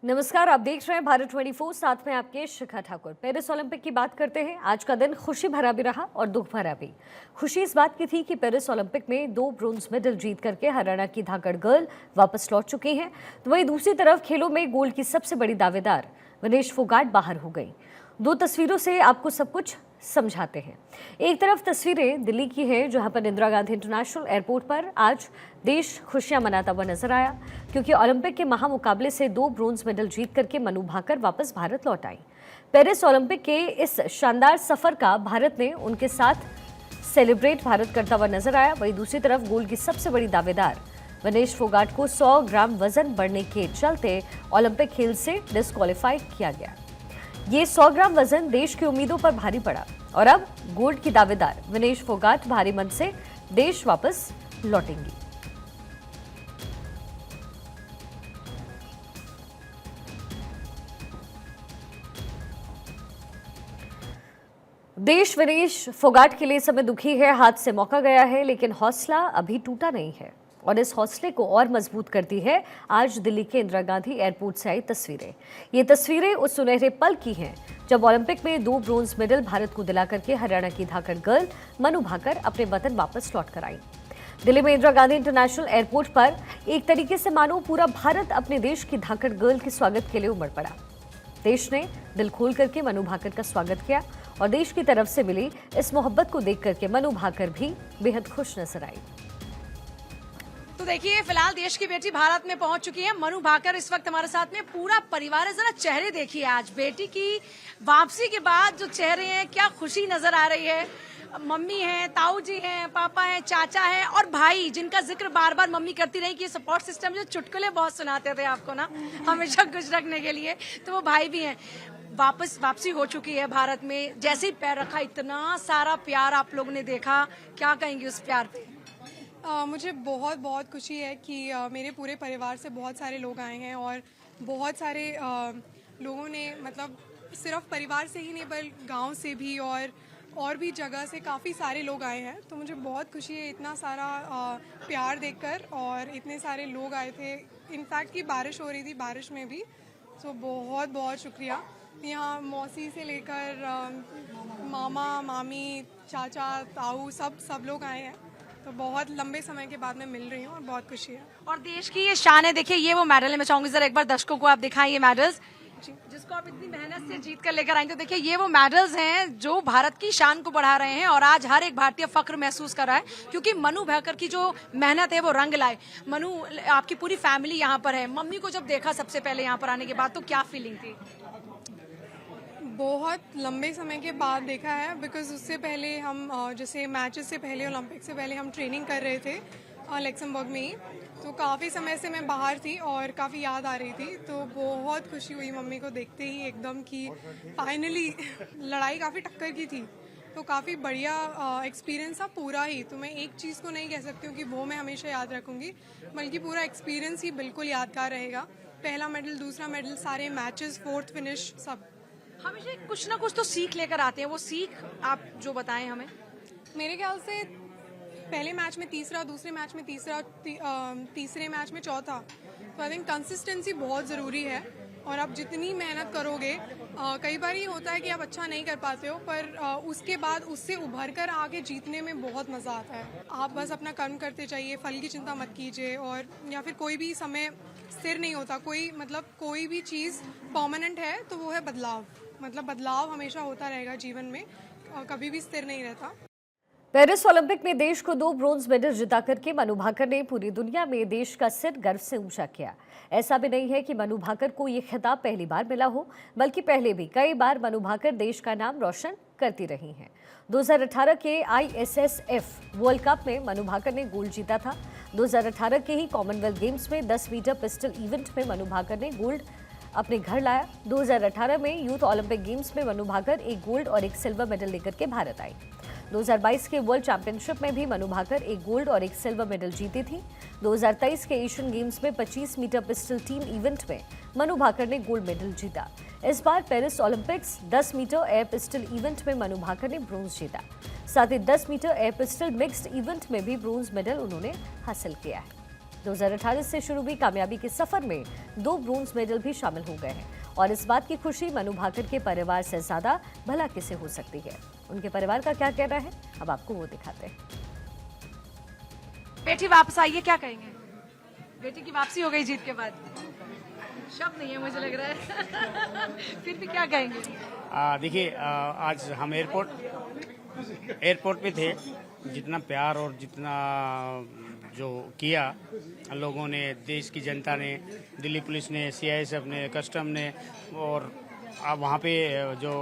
नमस्कार, आप देख रहे हैं भारत 24। साथ में आपके शिखा ठाकुर। पेरिस ओलंपिक की बात करते हैं। आज का दिन खुशी भरा भी रहा और दुख भरा भी। खुशी इस बात की थी कि पेरिस ओलंपिक में 2 ब्रोंज मेडल जीत करके हरियाणा की धाकड़ गर्ल वापस लौट चुकी हैं। तो वहीं दूसरी तरफ खेलों में गोल्ड की सबसे बड़ी दावेदार विनेश फोगाट बाहर हो गई। 2 तस्वीरों से आपको सब कुछ समझाते हैं। एक तरफ तस्वीरें दिल्ली की हैं, जहां पर इंदिरा गांधी इंटरनेशनल एयरपोर्ट पर आज देश खुशियां मनाता हुआ नजर आया, क्योंकि ओलंपिक के महामुकाबले से 2 ब्रोंज मेडल जीत करके मनु भाकर वापस भारत लौट आई। पेरिस ओलंपिक के इस शानदार सफर का भारत ने उनके साथ सेलिब्रेट भारत करता हुआ नजर आया। वहीं दूसरी तरफ गोल्ड की सबसे बड़ी दावेदार विनेश फोगाट को 100 ग्राम वजन बढ़ने के चलते ओलंपिक खेल से डिस्क्वालीफाई किया गया। ये 100 ग्राम वजन देश की उम्मीदों पर भारी पड़ा और अब गोल्ड की दावेदार विनेश फोगाट भारी मन से देश वापस लौटेंगी। देश विनेश फोगाट के लिए समय दुखी है, हाथ से मौका गया है, लेकिन हौसला अभी टूटा नहीं है और इस हौसले को और मजबूत करती है आज दिल्ली के इंदिरा गांधी एयरपोर्ट से आई तस्वीरें। ये तस्वीरें उस सुनहरे पल की हैं जब ओलंपिक में 2 ब्रोंज मेडल भारत को दिला करके हरियाणा की धाकड़ गर्ल मनु भाकर अपने वतन वापस लौट कर आई। दिल्ली में इंदिरा गांधी इंटरनेशनल एयरपोर्ट पर एक तरीके से मानो पूरा भारत अपने देश की धाकड़ गर्ल के स्वागत के लिए उमड़ पड़ा। देश ने दिल खोल करके मनु भाकर का स्वागत किया और देश की तरफ से मिली इस मोहब्बत को देख करके मनु भाकर भी बेहद खुश नजर आई। तो देखिए, फिलहाल देश की बेटी भारत में पहुंच चुकी है मनु भाकर। इस वक्त हमारे साथ में पूरा परिवार है। जरा चेहरे देखिए, आज बेटी की वापसी के बाद जो चेहरे हैं, क्या खुशी नजर आ रही है। मम्मी हैं, ताऊ जी हैं, पापा हैं, चाचा हैं और भाई, जिनका जिक्र बार बार मम्मी करती रही कि सपोर्ट सिस्टम जो चुटकुले बहुत सुनाते थे आपको ना, हमेशा खुश रखने के लिए, तो वो भाई भी हैं। वापसी हो चुकी है भारत में। जैसे ही पैर रखा, इतना सारा प्यार आप लोगों ने देखा, क्या कहेंगे उस प्यार पे? मुझे बहुत बहुत खुशी है कि मेरे पूरे परिवार से बहुत सारे लोग आए हैं और बहुत सारे लोगों ने, मतलब सिर्फ परिवार से ही नहीं बल्कि गांव से भी और भी जगह से काफ़ी सारे लोग आए हैं। तो मुझे बहुत खुशी है इतना सारा प्यार देखकर, और इतने सारे लोग आए थे। इनफैक्ट कि बारिश हो रही थी, बारिश में भी। तो बहुत बहुत शुक्रिया। यहाँ मौसी से लेकर मामा, मामी, चाचा, ताऊ, सब लोग आए हैं। तो बहुत लंबे समय के बाद मैं मिल रही हूँ और बहुत खुशी है। और देश की ये शान है। देखिए, ये वो मेडल है। मैं चाहूंगी जरा एक बार दर्शकों को आप दिखाएं ये मेडल्स, जिसको आप इतनी मेहनत से जीत कर लेकर आए। तो देखिए, ये वो मेडल्स हैं जो भारत की शान को बढ़ा रहे हैं और आज हर एक भारतीय फख्र महसूस कर रहा है, क्योंकि मनु भाकर की जो मेहनत है वो रंग लाए। मनु, आपकी पूरी फैमिली यहाँ पर है। मम्मी को जब देखा सबसे पहले यहाँ पर आने के बाद, तो क्या फीलिंग थी? बहुत लंबे समय के बाद देखा है, बिकॉज उससे पहले हम जैसे मैचेस से पहले, ओलंपिक से पहले हम ट्रेनिंग कर रहे थे लक्समबर्ग में ही। तो काफ़ी समय से मैं बाहर थी और काफ़ी याद आ रही थी। तो बहुत खुशी हुई मम्मी को देखते ही एकदम कि फाइनली लड़ाई काफ़ी टक्कर की थी। तो काफ़ी बढ़िया एक्सपीरियंस था पूरा ही। तो मैं एक चीज़ को नहीं कह सकती हूँ कि वो मैं हमेशा याद रखूँगी, बल्कि पूरा एक्सपीरियंस ही बिल्कुल यादगार रहेगा। पहला मेडल, दूसरा मेडल, सारे मैचेस, 4th फिनिश, सब। हमेशा कुछ ना कुछ तो सीख लेकर आते हैं। वो सीख आप जो बताएं हमें। मेरे ख्याल से पहले मैच में तीसरा, दूसरे मैच में तीसरा, तीसरे मैच में चौथा। तो आई थिंक कंसिस्टेंसी बहुत ज़रूरी है। और आप जितनी मेहनत करोगे, कई बार ये होता है कि आप अच्छा नहीं कर पाते हो, पर उसके बाद उससे उभर कर आगे जीतने में बहुत मज़ा आता है। आप बस अपना कर्म करते जाइए, फल की चिंता मत कीजिए। और या फिर कोई भी समय स्थिर नहीं होता। कोई भी चीज़ परमानेंट है तो वो है बदलाव। मतलब बदलाव हमेशा होता रहेगा जीवन में, कभी भी स्थिर नहीं रहता। पेरिस ओलंपिक में देश को 2 ब्रोंज मेडल जिता करके मनु भाकर ने पूरी दुनिया में देश का सिर गर्व से ऊंचा किया। ऐसा भी नहीं है कि मनु भाकर को ये खिताब पहली बार मिला हो, बल्कि पहले भी कई बार मनु भाकर देश का नाम रोशन करती रही हैं। 2018 के ISSF वर्ल्ड कप में मनु भाकर ने गोल्ड जीता था। 2018 के ही कॉमनवेल्थ गेम्स में 10 मीटर पिस्टल इवेंट में मनु भाकर ने गोल्ड अपने घर लाया। 2018 में यूथ ओलंपिक गेम्स में मनु भाकर एक गोल्ड और एक सिल्वर मेडल लेकर के भारत आई। 2022 के वर्ल्ड चैंपियनशिप में भी मनु भाकर एक गोल्ड और एक सिल्वर मेडल जीती थी। 2023 के एशियन गेम्स में 25 मीटर पिस्टल टीम इवेंट में मनु भाकर ने गोल्ड मेडल जीता। इस बार Paris Olympics 10 metre air pistol event में मनु भाकर ने ब्रोंज जीता। साथ ही 10 metre air pistol mixed event में भी ब्रोंज मेडल उन्होंने हासिल किया है। 2018 से शुरू हुई कामयाबी के सफर में 2 ब्रोंज मेडल भी शामिल हो गए हैं और इस बात की खुशी मनु भाकर के परिवार से ज्यादा भला किसे हो सकती है। उनके परिवार का क्या कहना है, अब आपको वो दिखाते हैं। बेटी वापस आई है, क्या कहेंगे? बेटी की वापसी हो गई जीत के बाद, शब्द नहीं है मुझे लग रहा है। फिर भी क्या कहेंगे? देखिए, आज हम एयरपोर्ट पे थे। जितना प्यार और जितना जो किया लोगों ने, देश की जनता ने, दिल्ली पुलिस ने, सीआईएसएफ ने, कस्टम ने, और अब वहाँ पे जो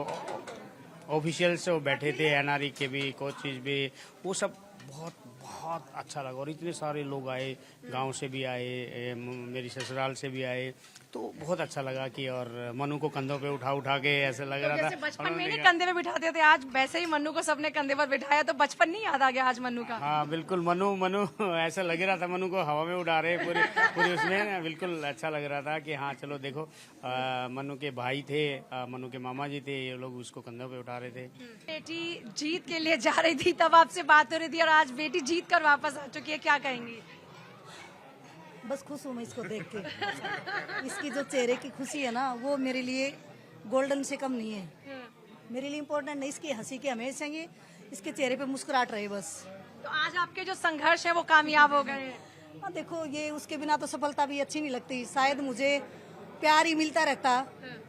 ऑफिशियल्स वो बैठे थे, एनआरई के भी, कोचेज भी, वो सब बहुत बहुत अच्छा लगा। और इतने सारे लोग आए, गांव से भी आए, मेरी ससुराल से भी आए, तो बहुत अच्छा लगा कि और मनु को कंधों पे उठा उठा के ऐसे लग तो रहा जैसे था। बचपन में नहीं कंधे पे बिठाते थे, आज वैसे ही मन्नू को सबने कंधे पर बिठाया, तो बचपन नहीं याद आ गया आज मन्नू का? हाँ बिल्कुल, मनु ऐसा लग रहा था, मनु को हवा में उड़ा रहे पूरे उसमें। बिल्कुल अच्छा लग रहा था कि हाँ चलो देखो, मनु के भाई थे, मनु के मामा जी थे, ये लोग उसको कंधों पे उठा रहे थे। बेटी जीत के लिए जा रही थी, तब आपसे बात हो रही थी, और आज बेटी जीत कर वापस आ चुकी है, क्या कहेंगी? बस खुश हूँ मैं इसको देख के। इसकी जो चेहरे की खुशी है ना, वो मेरे लिए गोल्डन से कम नहीं है। मेरे लिए इम्पोर्टेंट नहीं इसकी हंसी के हमेशा ये इसके चेहरे पे मुस्कुराहट रहे बस। तो आज आपके जो संघर्ष है वो कामयाब हो गए हैं। हाँ देखो, ये उसके बिना तो सफलता भी अच्छी नहीं लगती। शायद मुझे प्यार ही मिलता रहता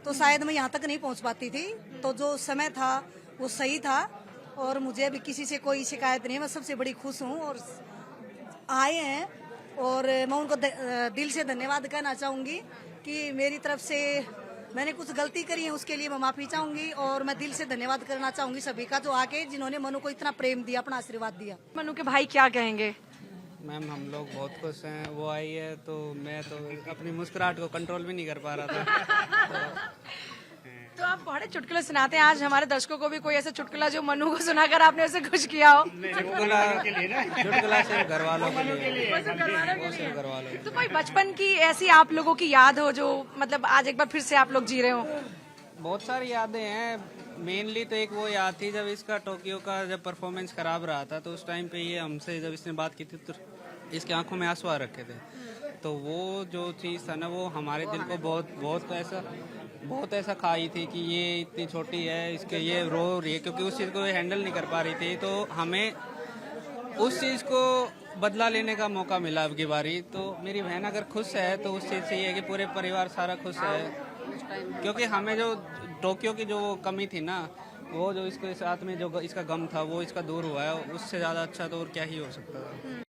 तो शायद मैं यहाँ तक नहीं पहुँच पाती थी। तो जो समय था वो सही था और मुझे अभी किसी से कोई शिकायत नहीं है। मैं सबसे बड़ी खुश हूँ और आए हैं, और मैं उनको दिल से धन्यवाद कहना चाहूँगी कि मेरी तरफ से मैंने कुछ गलती करी है, उसके लिए मैं माफ़ी चाहूँगी। और मैं दिल से धन्यवाद करना चाहूँगी सभी का जो आके जिन्होंने मनु को इतना प्रेम दिया, अपना आशीर्वाद दिया। मनु के भाई क्या कहेंगे? मैम हम लोग बहुत खुश हैं, वो आई है तो मैं तो अपनी मुस्कुराहट को कंट्रोल भी नहीं कर पा रहा था। तो आप बड़े चुटकुले सुनाते हैं, आज हमारे दर्शकों को भी कोई ऐसा चुटकुला जो मनु को सुनाकर आपने उसे खुश किया हो? चुटकुला सिर्फ घर वालों के लिए, वो सिर्फ घर वालों के तो कोई बचपन की ऐसी आप लोगों की याद हो जो मतलब आज एक बार फिर से आप लोग जी रहे हो? लिए। बहुत सारी यादें हैं। मेनली तो एक वो याद थी जब इसका टोक्यो का जब परफॉर्मेंस खराब रहा था, तो उस टाइम पे ये हमसे जब इसने बात की थी तो इसकी आंखों में आंसू आ रखे थे। तो वो जो चीज़ था ना, वो हमारे दिल को बहुत ऐसा खाई थी कि ये इतनी छोटी है, इसके ये रो रही है, क्योंकि उस चीज़ को हैंडल नहीं कर पा रही थी। तो हमें उस चीज़ को बदला लेने का मौका मिला अब की बारी। तो मेरी बहन अगर खुश है तो उस चीज़ से ये है कि पूरे परिवार सारा खुश है, क्योंकि हमें जो टोक्यो की जो कमी थी ना, वो जो इसके साथ में जो इसका गम था वो इसका दूर हुआ है। उससे ज़्यादा अच्छा तो और क्या ही हो सकता था।